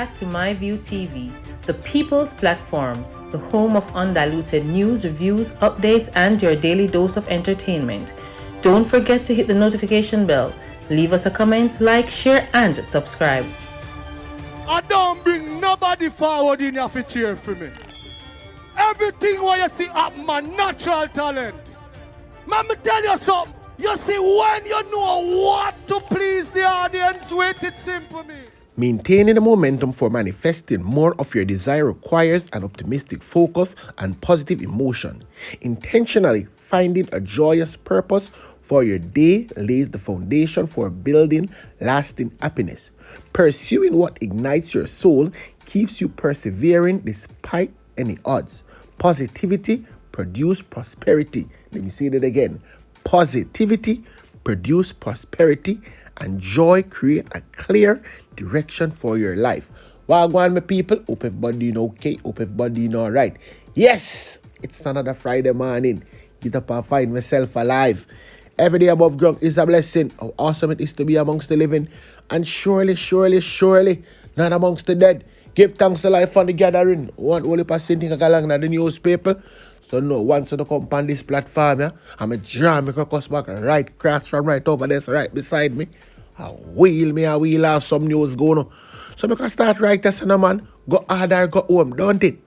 back to MyView TV, the people's platform, the home of undiluted news, reviews, updates, and your daily dose of entertainment. Don't forget to hit the notification bell, leave us a comment, like, share, and subscribe. I don't bring nobody forward in here to cheer for me. Everything what you see up my natural talent. Let me tell you something. You see, when you know what to please the audience with, it's simple me. Maintaining the momentum for manifesting more of your desire requires an optimistic focus and positive emotion. Intentionally finding a joyous purpose for your day lays the foundation for building lasting happiness. Pursuing what ignites your soul keeps you persevering despite any odds. Positivity produces prosperity. Let me say that again. Positivity produces prosperity, and joy create a clear direction for your life. Wagwan, my people. Hope everybody doing okay. Hope everybody doing all right. Yes, it's another Friday morning. Get up and find myself alive. Every day above ground is a blessing. How awesome it is to be amongst the living, and surely not amongst the dead. Give thanks to life for the gathering. One only person think along the newspaper. So no, once you come on this platform, yeah, I'm a jam me cross back right across from right over there, so right beside me. I will have some news going on. So I can start right there, son, man. Go harder, go home, don't it?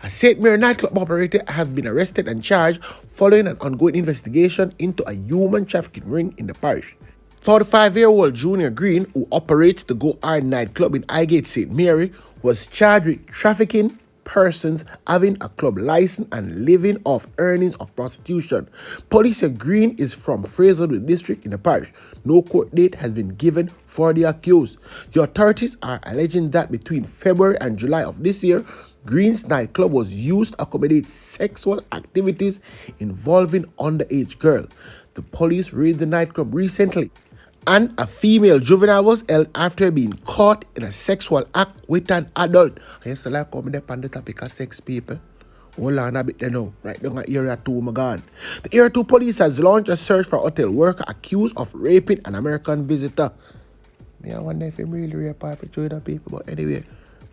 A St. Mary nightclub operator has been arrested and charged following an ongoing investigation into a human trafficking ring in the parish. 45-year-old Junior Green, who operates the Go Hard nightclub in Highgate St. Mary, was charged with trafficking persons having a club license and living off earnings of prostitution. Police say Green is from Fraserwood district in the parish. No court date has been given for the accused. The authorities are alleging that between February and July of this year, Green's nightclub was used to accommodate sexual activities involving underage girls. The police raided the nightclub recently, and a female juvenile was held after being caught in a sexual act with an adult. I used to like coming up on the topic of sex, people. Hold on a bit there now. Right down at Area 2, my God. The Area 2 police has launched a search for hotel worker accused of raping an American visitor. I wonder if I'm really rape or if it's people, but anyway,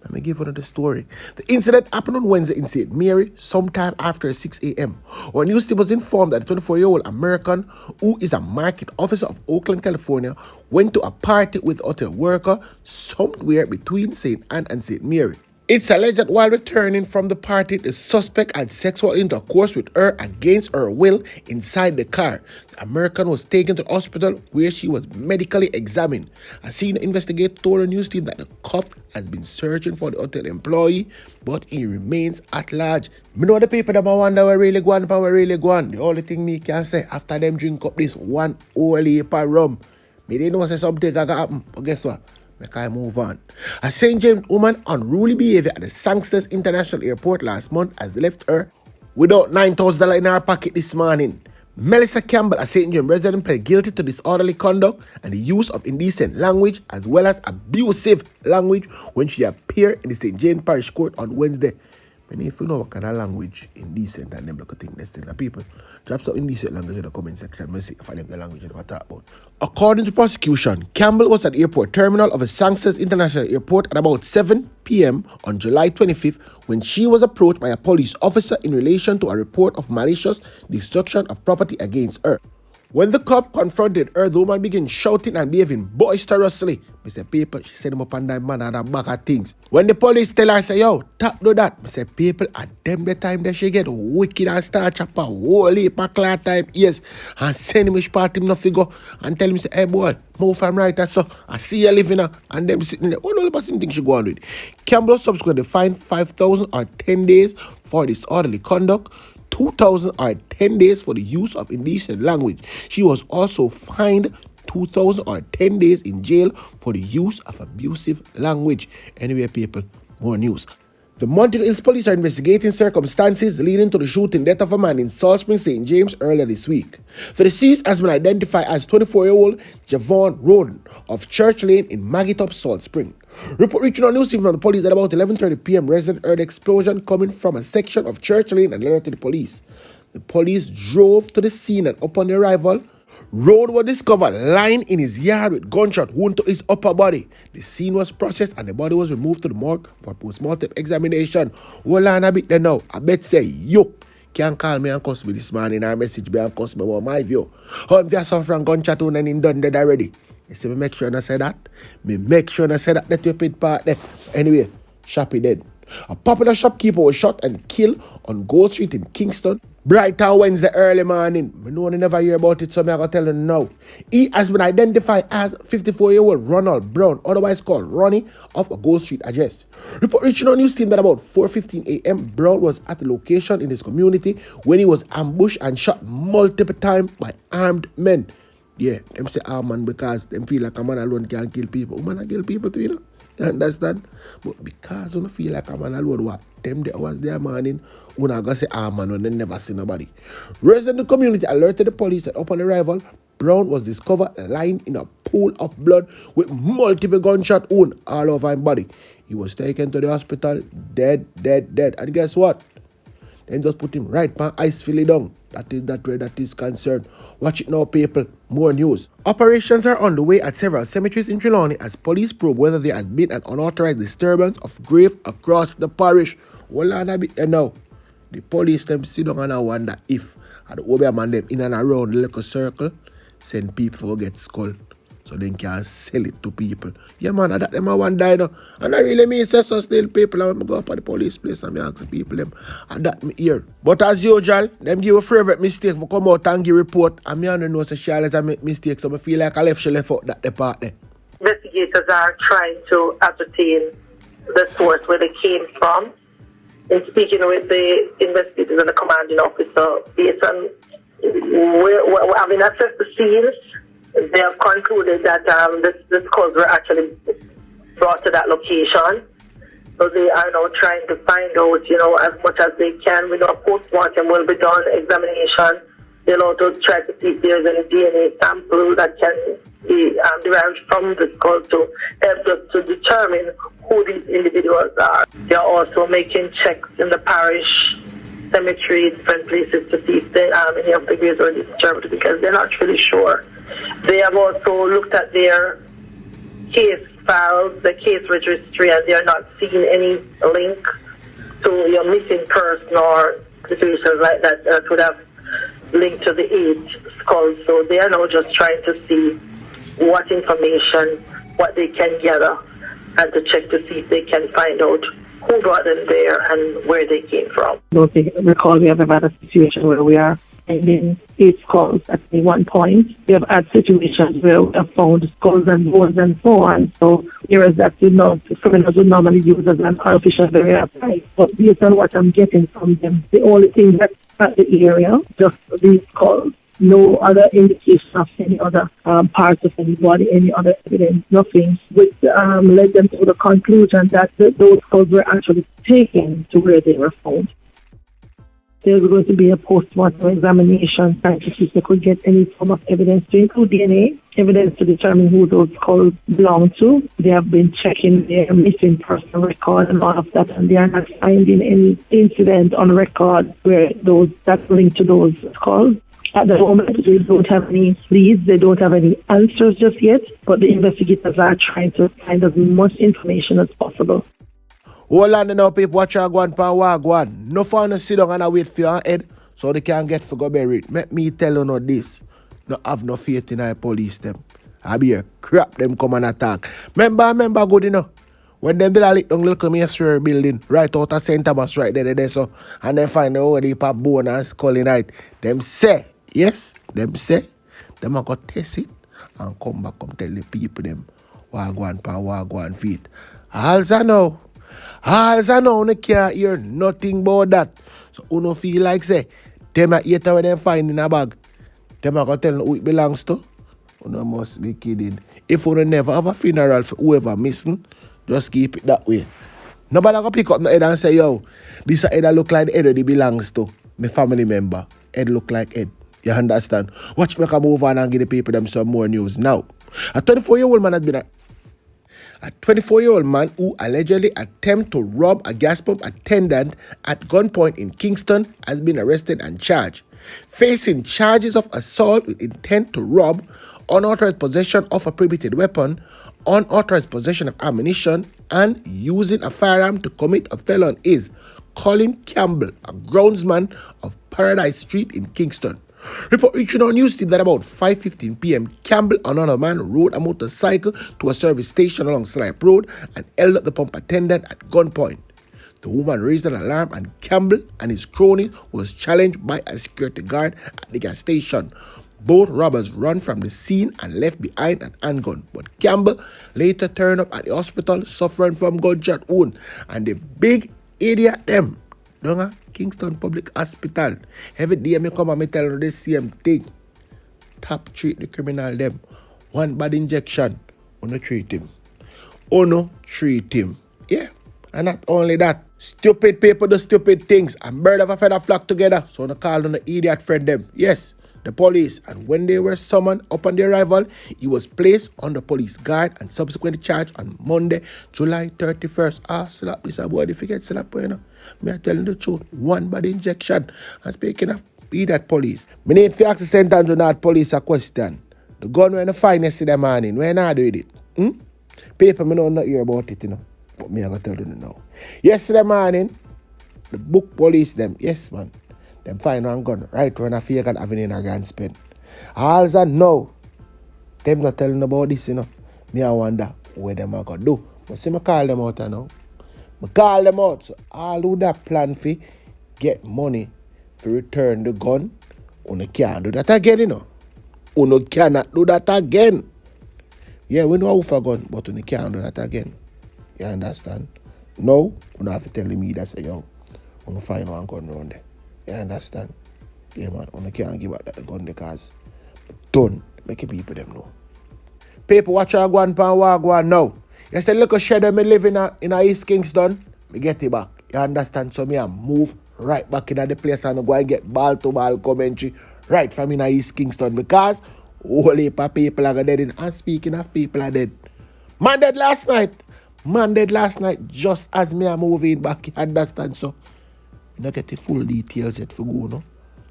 let me give you the story. The incident happened on Wednesday in St. Mary, sometime after 6 a.m. Our news team was informed that the 24-year-old American, who is a market officer of Oakland, California, went to a party with a hotel worker somewhere between St. Anne and St. Mary. It's alleged that while returning from the party, the suspect had sexual intercourse with her against her will inside the car. The American was taken to the hospital where she was medically examined. A senior investigator told the news team that the cop has been searching for the hotel employee, but he remains at large. Me know the people that wonder where really going, The only thing me can say after them drink up this one whole heap of rum, me they know say something that happen, but guess what? I move on. A St. James woman unruly behavior at the Sengsters International Airport last month has left her without $9,000 in her pocket this morning. Melissa Campbell, a St. James resident, pled guilty to disorderly conduct and the use of indecent language as well as abusive language when she appeared in the St. James Parish Court on Wednesday. Many if you know what kind of language indecent and them look at things the people. Drop some indecent language in the comment section. Let's see if I them the language they talk about. According to prosecution, Campbell was at the airport terminal of the Sengsters International Airport at about 7 p.m. on July 25th when she was approached by a police officer in relation to a report of malicious destruction of property against her. When the cop confronted her, the woman began shouting and behaving boisterously. Mr. People, she said him up and down man and a bag of things. When the police tell her, say, yo, tap do that. Mr. People, at them the time that she get wicked and start chop a whole heap of clear time, yes, and send him which part him not figure and tell him, say, hey boy, move from right there, so I see you living there, and them sitting there. What all the person think she go on with? Campbell subsequently fined $5,000 or 10 days for disorderly conduct, 2,000 or 10 days for the use of indecent language. She was also fined 2,000 or 10 days in jail for the use of abusive language. Anyway, people, more news. The Montego Hills police are investigating circumstances leading to the shooting death of a man in Salt Spring, St. James earlier this week. The deceased has been identified as 24-year-old Jevon Mòrdą of Church Lane in Maggitop, Salt Spring. Report reaching our news team from the police at about 11:30 p.m. resident heard explosion coming from a section of Church Lane and alerted the police. The police drove to the scene and upon their arrival, Road was discovered lying in his yard with gunshot wound to his upper body. The scene was processed and the body was removed to the morgue for post-mortem examination. Hold on a bit there now. I bet say you can't call me and cuss me this morning or message me and cuss me about my view. How if you suffer from gunshot wound and him done dead already? You see me make sure I say that. Me make sure I say that you paid part there. Anyway, Shappy dead. A popular shopkeeper was shot and killed on Gold Street in Kingston. Brighton Wednesday early morning. I know I never hear about it, so I'm going to tell you now. He has been identified as 54-year-old Ronald Brown, otherwise called Ronnie, of a Gold Street address. Report reaching our news team that about 4:15 a.m., Brown was at the location in his community when he was ambushed and shot multiple times by armed men. Yeah, them say armed man because them feel like a man alone can't kill people. Man can kill people too, you know? You understand? But because you don't feel like a man alone, what? Them that was there morning, when I go say man when they never see nobody. Residents in the community alerted the police that upon arrival, Brown was discovered lying in a pool of blood with multiple gunshot wounds all over his body. He was taken to the hospital, dead. And guess what? Then just put him right on ice filly down. That is that way that is concerned. Watch it now, people. More news. Operations are underway at several cemeteries in Trelawney as police probe whether there has been an unauthorized disturbance of grave across the parish. Hold on a bit now. The police them sit down and I wonder if at the Obeah man them in and around the little circle send people to get skull so they can sell it to people. Yeah man, that them I want die now. And I really mean say so still people and I go up at the police place and I ask people them and that me hear. But as usual, them give a favorite mistake for come out and give report and me don't know say Charlotte make mistakes so I feel like I left out that part there. Investigators are trying to ascertain the source where they came from. In speaking with the investigators and the commanding officer, based on having assessed the scenes, they have concluded that the skulls were actually brought to that location. So they are now trying to find out, as much as they can. We know a post-mortem will be done, examination. They'll also try to see if there's any DNA sample that can be derived from the skull to help us to determine who these individuals are. They are also making checks in the parish cemetery, different places to see if any of the graves are disturbed because they're not really sure. They have also looked at their case files, the case registry, and they are not seeing any link to your missing person or situations like that that would have linked to the 8 skulls. So they are now just trying to see what information, what they can gather, and to check to see if they can find out who brought them there and where they came from. I don't recall we have ever had a situation where we are finding 8 skulls at any one point. We have had situations where we have found skulls and bones and so on. So areas that criminals would normally use as an artificial barrier. But based on what I'm getting from them, the only thing that's at the area, just these skulls. No other indication of any other parts of any body, any other evidence, nothing, which led them to the conclusion that those skulls were actually taken to where they were found. There's going to be a post-mortem examination trying to see if they could get any form of evidence to include DNA, evidence to determine who those skulls belong to. They have been checking their missing person record and all of that, and they are not finding any incident on record where that's linked to those skulls. At the moment, they don't have any leads, they don't have any answers just yet, but the investigators are trying to find as much information as possible. Hold on now, people, watch your one pan wagwan. No fun to sit down and wait for your head so they can get for go buried. Let me tell you not this. No have no faith in our police them. I be a crap them come and attack. Remember good enough. When them did a little ministry building right out of St. Thomas right there so and then find out where they pop bone and skull in it. Them say them are going to test it and come back and tell the people them wagwan feet. Also now, they can't hear nothing about that. So you don't feel like say, them are eat where them find in a bag. Them are going to tell who it belongs to. You must be kidding. If you never have a funeral for whoever missing, just keep it that way. Nobody going to pick up my head and say, yo, this head look like the head it belongs to. My family member. Head look like head. You understand? Watch me come over and give the people them some more news. Now, a 24-year-old man has been a 24-year-old man who allegedly attempted to rob a gas pump attendant at gunpoint in Kingston has been arrested and charged. facing charges of assault with intent to rob, unauthorized possession of a prohibited weapon, unauthorized possession of ammunition, and using a firearm to commit a felon is Colin Campbell, a groundsman of Paradise Street in Kingston. Report reaching our news team that about 5:15 p.m. Campbell and another man rode a motorcycle to a service station along Slipe Road and held up the pump attendant at gunpoint. The woman raised an alarm and Campbell and his crony was challenged by a security guard at the gas station. Both robbers ran from the scene and left behind an handgun, but Campbell later turned up at the hospital suffering from gunshot wound, and the big idiot them down at Kingston Public Hospital. Every day me come and me tell you the same thing. Top treat the criminal them. One bad injection, uno treat him. Uno treat him. Yeah. And not only that, stupid people do stupid things and bird of a feather flock together. So they call on the idiot friend them. Yes, the police. And when they were summoned upon their arrival, he was placed under police guard and subsequently charged on Monday, July 31st. Slap this boy, if you get slap, you know. Me I telling the truth. One bad injection. And speaking of idiot police, me need to ask the St. Andrew police a question. The gun when the find yesterday morning, when I do with it? Paper me don't hear about it, you know. But me I gotta tell you now. Yesterday morning, the book police them, yes man, them find one gun right when a Fagan Avenue in a Grand Spin. All that now, them not telling about this, you know. Me I wonder what them are gonna do. But see me call them out now. Me call them out. So all who that plan for get money to return the gun, you can't do that again, you know. You cannot do that again. Yeah, we know how for gun, but you can't do that again. You understand? No, you don't have to tell me that say, yo, I'm find one gun around there. You understand? Yeah, man, you can't give out that gun because done, make people them know. People watch our one pan wagwan now. You say, look a shed me live in a East Kingston, me get it back. You understand? So me I move right back in the place and go and get ball to ball commentary right from in a East Kingston because whole heap of people are dead. And speaking of people are dead, man dead last night. Just as me are moving back, you understand? So, you don't get the full details yet for go, no?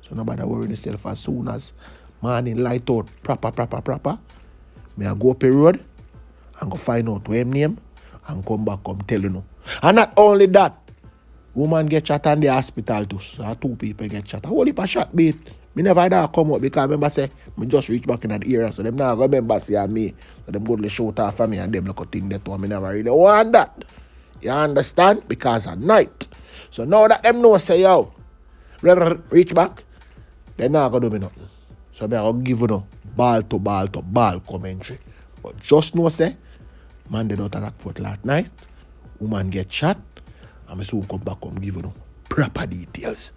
So, nobody worry yourself as soon as morning light out proper. Me I go up the road and go find out where him name and come back, come tell you no. And not only that, woman get shot in the hospital too. So, 2 people get shot. A whole heap of shot beat. Me never da come up because remember say, me just reach back in that area. So them now remember say me. So them go to shoot off for me and them look a thing that one. Me never really want that. You understand? Because at night. So now that them know say, yo, reach back, they not gonna do me nothing. So me I gonna give you no ball to ball commentary. But just know say, man they don't attack foot last night. Woman get shot. And me soon come back and give you no proper details.